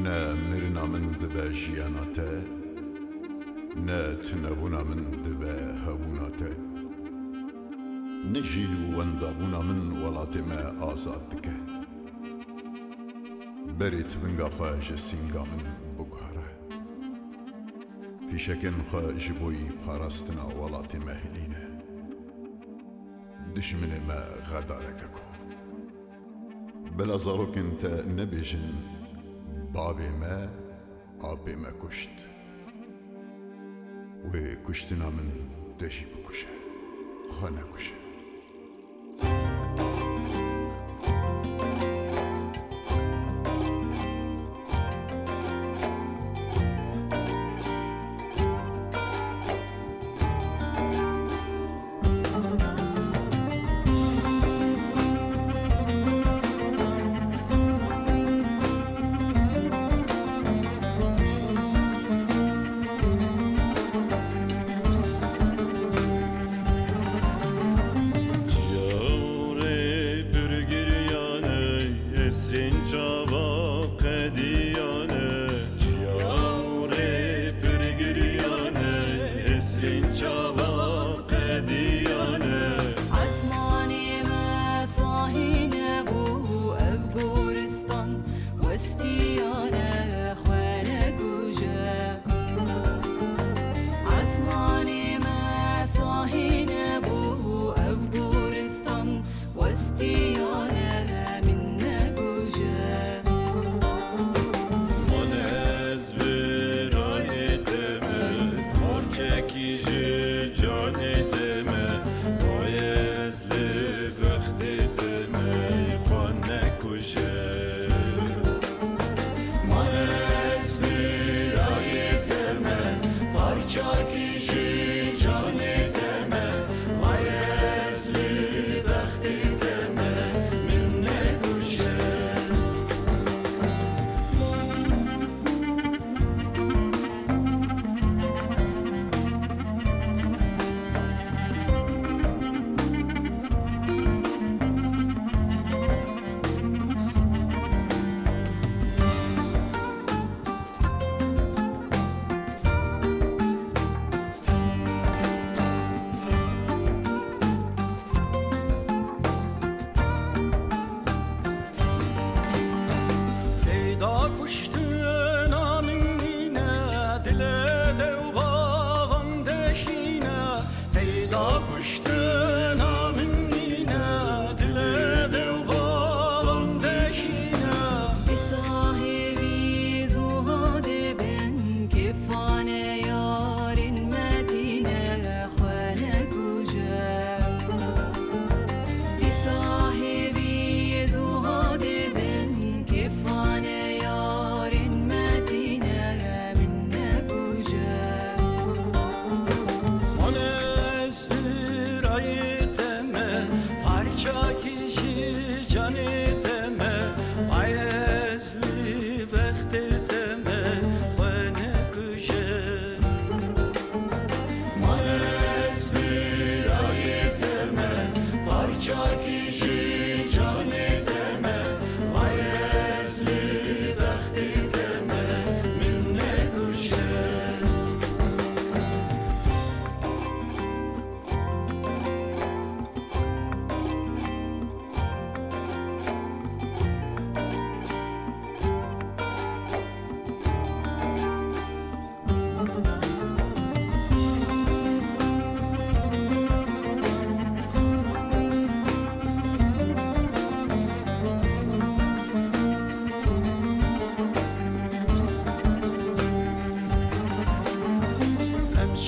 نه مرنا من دبه جیاناته نه تنبونا من دبه هبوناته نه جیل و وندابونا من ولات ما آزاد دکه بريت بنگا خواه جسینگا من بگهاره فیشکن خواه جبوی پاراستنا ولات مهلینه دشمن ما غدارككو بلا زاروك انت نبيجن بابي ما عبي ما كشت وكشتنا من دجي بكشه خانا كشه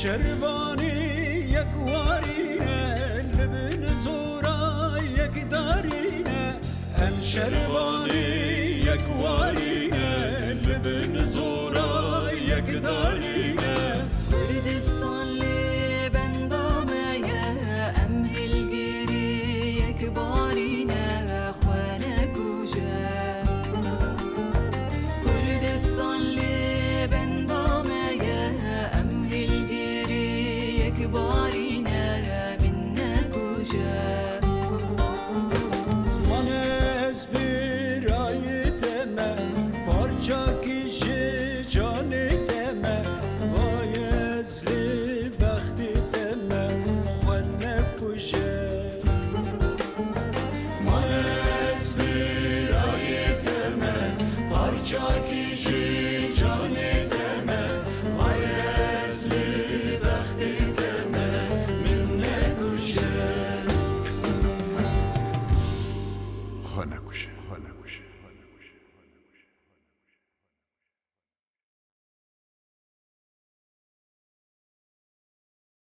شروانی یک وارینه لبن زورا یک دارینه ام شروانی یک وارینه لبن زورا یک دارینه کردستان لبن دامه ام هلگیری یک بارینه خوانه کوجه کردستان لبن دامه بارینه من نکوشه من از برای تمه نکشه.